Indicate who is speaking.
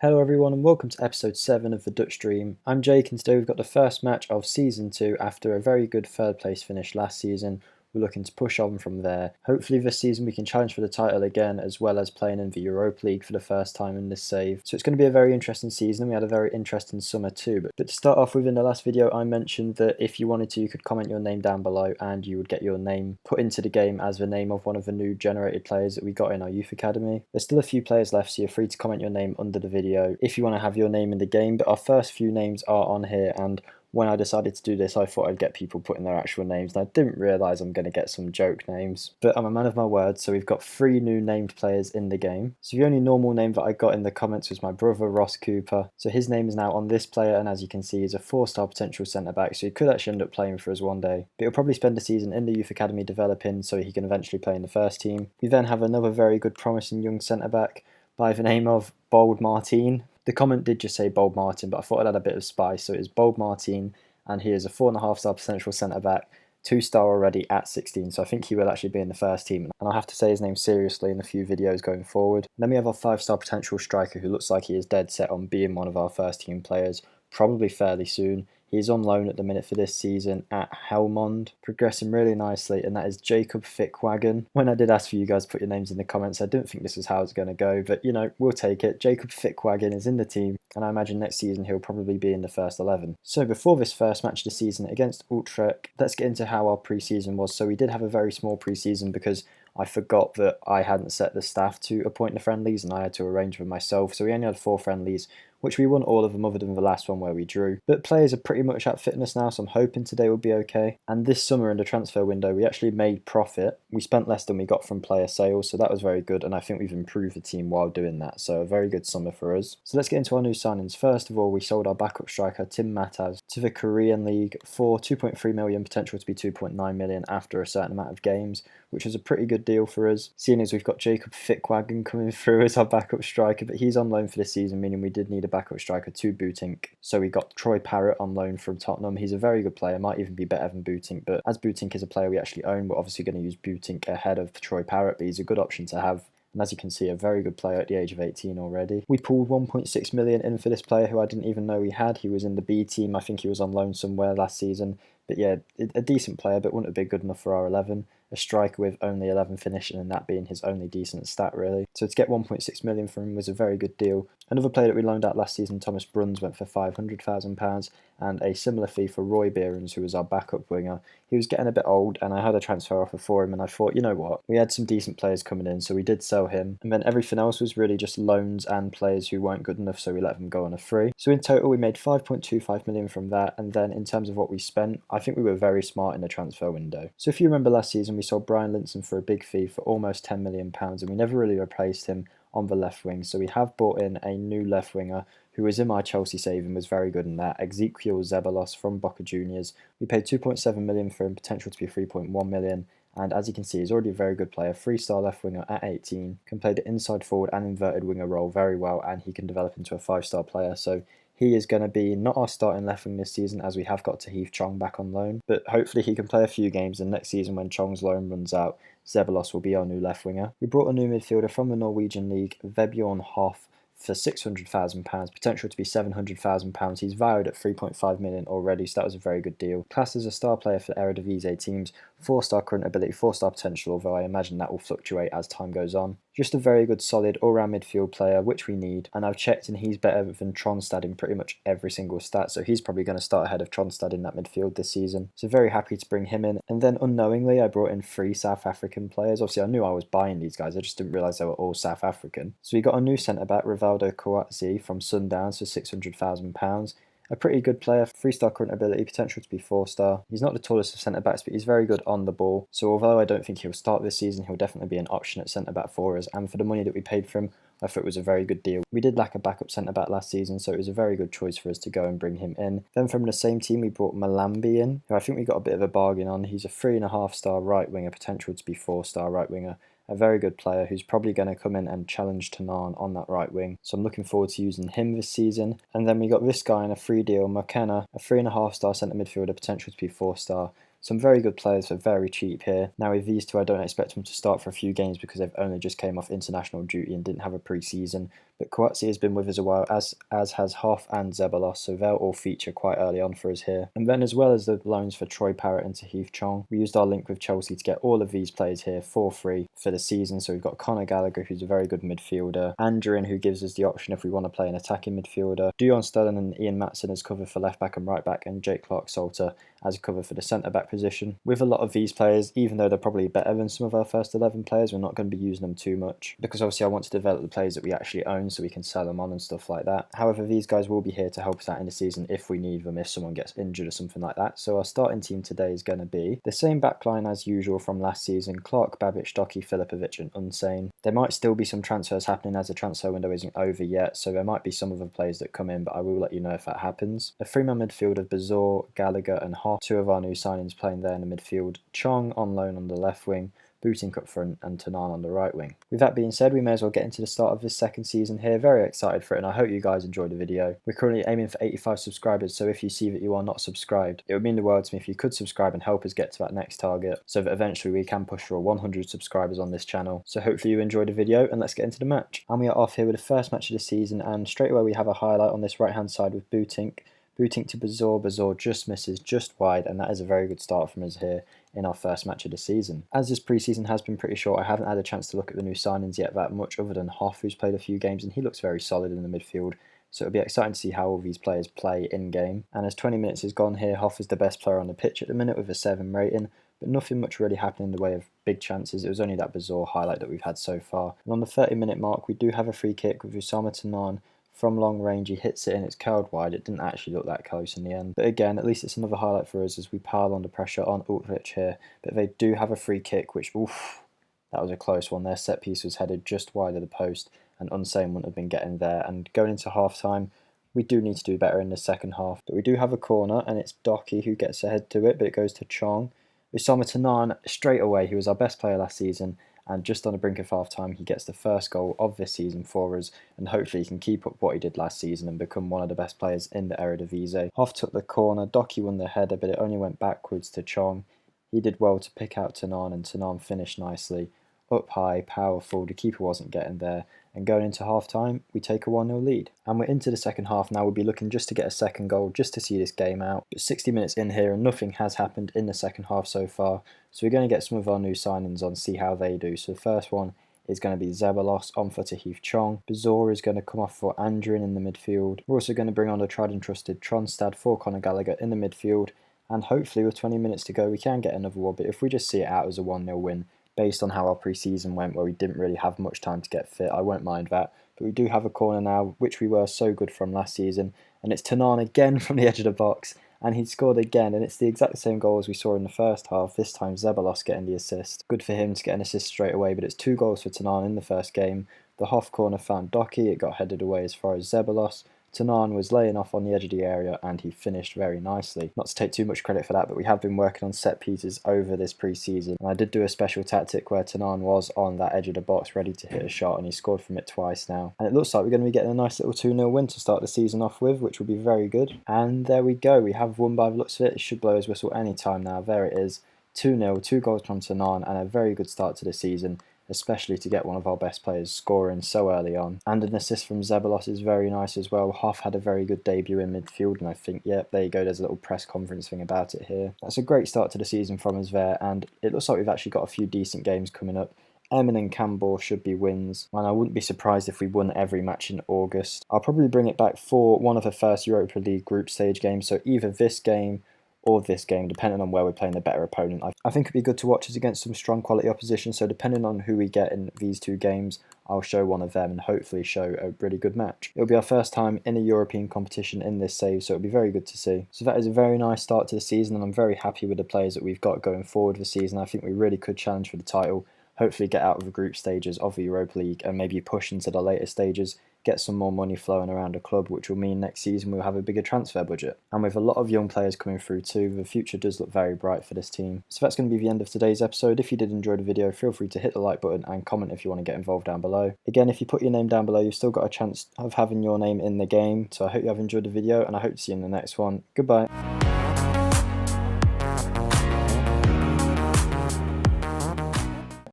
Speaker 1: Hello everyone and welcome to episode 7 of the Dutch Dream. I'm Jake and today we've got the first match of season 2 after a very good third place finish last season. We're looking to push on from there. Hopefully this season we can challenge for the title again, as well as playing in the Europa League for the first time in this save. So it's going to be a very interesting season. We had a very interesting summer too. But to start off with, in the last video I mentioned that if you wanted to, you could comment your name down below and you would get your name put into the game as the name of one of the new generated players that we got in our youth academy. There's still a few players left, so you're free to comment your name under the video if you want to have your name in the game. But our first few names are on here, and when I decided to do this, I thought I'd get people putting their actual names, and I didn't realise I'm going to get some joke names. But I'm a man of my word, so we've got 3 new named players in the game. So the only normal name that I got in the comments was my brother, Ross Cooper. So his name is now on this player, and as you can see, he's a 4-star potential centre-back, so he could actually end up playing for us one day. But he'll probably spend a season in the youth academy developing, so he can eventually play in the first team. We then have another very good promising young centre-back by the name of Bold Martin. The comment did just say Bold Martin, but I thought it had a bit of spice, so it is Bold Martin. And he is a 4.5-star potential centre-back, 2-star already at 16, so I think he will actually be in the first team, and I'll have to say his name seriously in a few videos going forward. Then we have our 5-star potential striker who looks like he is dead set on being one of our first team players, probably fairly soon. He is on loan at the minute for this season at Helmond, progressing really nicely, and that is Jacob Fickwagon. When I did ask for you guys to put your names in the comments, I didn't think this was how it's going to go, but you know, we'll take it. Jacob Fickwagon is in the team, and I imagine next season he'll probably be in the first 11. So before this first match of the season against Utrecht, let's get into how our pre-season was. So we did have a very small pre-season because I forgot that I hadn't set the staff to appoint the friendlies and I had to arrange them myself. So we only had 4 friendlies, which we won all of them other than the last one where we drew. But players are pretty much at fitness now, so I'm hoping today will be okay. And this summer in the transfer window, we actually made profit. We spent less than we got from player sales, so that was very good. And I think we've improved the team while doing that. So a very good summer for us. So let's get into our new signings. First of all, we sold our backup striker, Tim Mataz, to the Korean League for 2.3 million, potential to be 2.9 million after a certain amount of games, which was a pretty good deal for us, seeing as we've got Jacob Fickwagon coming through as our backup striker, but he's on loan for this season, meaning we did need a backup striker to Bootink. So we got Troy Parrott on loan from Tottenham. He's a very good player, might even be better than Bootink, but as Bootink is a player we actually own, we're obviously going to use Bootink ahead of Troy Parrott, but he's a good option to have. And as you can see, a very good player at the age of 18 already. We pulled 1.6 million in for this player who I didn't even know we had. He was in the B team. I think he was on loan somewhere last season. But yeah, a decent player, but wouldn't have been good enough for our 11. A striker with only 11 finishing, and that being his only decent stat really. So to get 1.6 million from him was a very good deal. Another player that we loaned out last season, Thomas Bruns, went for £500,000, and a similar fee for Roy Behrens, who was our backup winger. He was getting a bit old, and I had a transfer offer for him, and I thought, you know what, we had some decent players coming in, so we did sell him. And then everything else was really just loans and players who weren't good enough, so we let them go on a free. So in total, we made 5.25 million from that, and then in terms of what we spent, I think we were very smart in the transfer window. So if you remember last season, we sold Brian Linson for a big fee for almost £10 million, and we never really replaced him on the left wing. So we have brought in a new left winger who was in my Chelsea save and was very good in that, Ezekiel Zeballos from Boca Juniors. We paid 2.7 million for him, potential to be 3.1 million. And as you can see, he's already a very good player, 3-star left winger at 18, can play the inside forward and inverted winger role very well, and he can develop into a 5-star player. So he is going to be not our starting left wing this season, as we have got Tahith Chong back on loan, but hopefully he can play a few games, and next season when Chong's loan runs out, Zeballos will be our new left winger. We brought a new midfielder from the Norwegian League, Vebjorn Hoff, for £600,000, potential to be £700,000. He's valued at 3.5 million already, so that was a very good deal. Classed as a star player for Eredivisie teams, 4-star current ability, 4-star potential, although I imagine that will fluctuate as time goes on. Just a very good solid all-round midfield player, which we need, and I've checked and he's better than Tronstad in pretty much every single stat, so he's probably going to start ahead of Tronstad in that midfield this season. So very happy to bring him in. And then unknowingly I brought in 3 South African players. Obviously I knew I was buying these guys, I just didn't realise they were all South African. So we got a new centre-back, Rivaldo Kouatzi from Sundowns for £600,000. A pretty good player, 3-star current ability, potential to be 4-star. He's not the tallest of centre-backs, but he's very good on the ball. So although I don't think he'll start this season, he'll definitely be an option at centre-back for us. And for the money that we paid for him, I thought it was a very good deal. We did lack a backup centre-back last season, so it was a very good choice for us to go and bring him in. Then from the same team, we brought Malambi in, who I think we got a bit of a bargain on. He's a 3.5-star right winger, potential to be 4-star right winger. A very good player who's probably going to come in and challenge Tanan on that right wing. So I'm looking forward to using him this season. And then we got this guy in a free deal, McKenna, a 3.5-star centre midfielder, potential to be 4-star. Some very good players for very cheap here. Now with these two, I don't expect them to start for a few games because they've only just came off international duty and didn't have a pre-season. But Kouatsi has been with us a while, as has Hoff and Zeballos, so they'll all feature quite early on for us here. And then as well as the loans for Troy Parrott and Tahith Chong, we used our link with Chelsea to get all of these players here for free for the season. So we've got Conor Gallagher, who's a very good midfielder, Andrin, who gives us the option if we want to play an attacking midfielder, Dujon Sterling and Ian Matson as cover for left back and right back, and Jake Clark-Salter as a cover for the centre-back position. With a lot of these players, even though they're probably better than some of our first 11 players, we're not going to be using them too much, because obviously I want to develop the players that we actually own so we can sell them on and stuff like that. However, these guys will be here to help us out in the season if we need them, if someone gets injured or something like that. So our starting team today is going to be the same backline as usual from last season: Clark, Babic, Docky, Filipovic and Unsane. There might still be some transfers happening as the transfer window isn't over yet, so there might be some other players that come in, but I will let you know if that happens. A three-man midfield of Bazor, Gallagher and Hoff, two of our new signings playing there in the midfield, Chong on loan on the left wing, Booting up front and Tanan on the right wing. With that being said, we may as well get into the start of this second season here. Very excited for it, and I hope you guys enjoyed the video. We're currently aiming for 85 subscribers, so if you see that you are not subscribed, it would mean the world to me if you could subscribe and help us get to that next target, so that eventually we can push for 100 subscribers on this channel. So hopefully you enjoyed the video, and let's get into the match. And we are off here with the first match of the season, and straight away we have a highlight on this right hand side with Booting to Bazor. Bazor just misses just wide, and that is a very good start from us here in our first match of the season. As this pre-season has been pretty short, I haven't had a chance to look at the new signings yet that much, other than Hoff, who's played a few games and he looks very solid in the midfield. So it'll be exciting to see how all these players play in-game. And as 20 minutes has gone here, Hoff is the best player on the pitch at the minute with a 7 rating, but nothing much really happened in the way of big chances. It was only that Bazor highlight that we've had so far. And on the 30-minute mark, we do have a free kick with Usama Tanan. From long range, he hits it and it's curled wide. It didn't actually look that close in the end. But again, at least it's another highlight for us as we pile under pressure on Utrecht here. But they do have a free kick, which, oof, that was a close one. Their set piece was headed just wide of the post, and Unsane wouldn't have been getting there. And going into half time, we do need to do better in the second half. But we do have a corner, and it's Docky who gets ahead to it, but it goes to Chong. Usama Tanan, straight away, he was our best player last season, and just on the brink of half-time he gets the first goal of this season for us, and hopefully he can keep up what he did last season and become one of the best players in the Eredivisie. Hoff took the corner, Docky won the header, but it only went backwards to Chong. He did well to pick out Tanan, and Tanan finished nicely. Up high, powerful, the keeper wasn't getting there, and going into half-time, we take a 1-0 lead. And we're into the second half now. We'll be looking just to get a second goal, just to see this game out. But 60 minutes in here, and nothing has happened in the second half so far. So we're going to get some of our new signings on, see how they do. So the first one is going to be Zeballos on for Tahith Chong. Bazor is going to come off for Andrin in the midfield. We're also going to bring on the tried and trusted Tronstad for Conor Gallagher in the midfield. And hopefully with 20 minutes to go, we can get another one. But if we just see it out as a 1-0 win, based on how our pre-season went, where we didn't really have much time to get fit, I won't mind that. But we do have a corner now, which we were so good from last season, and it's Tanan again from the edge of the box, and he scored again, and it's the exact same goal as we saw in the first half, this time Zeballos getting the assist. Good for him to get an assist straight away, but it's 2 goals for Tanan in the first game. The Hoff corner found Docky, it got headed away as far as Zeballos. Tanan was laying off on the edge of the area and he finished very nicely. Not to take too much credit for that, but we have been working on set pieces over this pre-season. And I did do a special tactic where Tanan was on that edge of the box ready to hit a shot, and he scored from it twice now. And it looks like we're going to be getting a nice little 2-0 win to start the season off with, which will be very good. And there we go, we have won by the looks of it. It should blow his whistle any time now. There it is, 2-0, 2 goals from Tanan, and a very good start to the season, especially to get one of our best players scoring so early on. And an assist from Zeballos is very nice as well. Hoff had a very good debut in midfield, and I think, yep, there you go, there's a little press conference thing about it here. That's a great start to the season from us there, and it looks like we've actually got a few decent games coming up. Emmen and Campbell should be wins, and I wouldn't be surprised if we won every match in August. I'll probably bring it back for one of the first Europa League group stage games, so either this game or this game, depending on where we're playing the better opponent. I think it'd be good to watch us against some strong quality opposition, so depending on who we get in these 2 games, I'll show one of them and hopefully show a really good match. It'll be our first time in a European competition in this save, so it'll be very good to see. So that is a very nice start to the season, and I'm very happy with the players that we've got going forward this season. I think we really could challenge for the title, hopefully get out of the group stages of the Europa League and maybe push into the later stages, get some more money flowing around the club, which will mean next season we'll have a bigger transfer budget. And with a lot of young players coming through too, the future does look very bright for this team. So that's going to be the end of today's episode. If you did enjoy the video, feel free to hit the like button and comment if you want to get involved down below. Again, if you put your name down below, you've still got a chance of having your name in the game. So I hope you have enjoyed the video, and I hope to see you in the next one. Goodbye.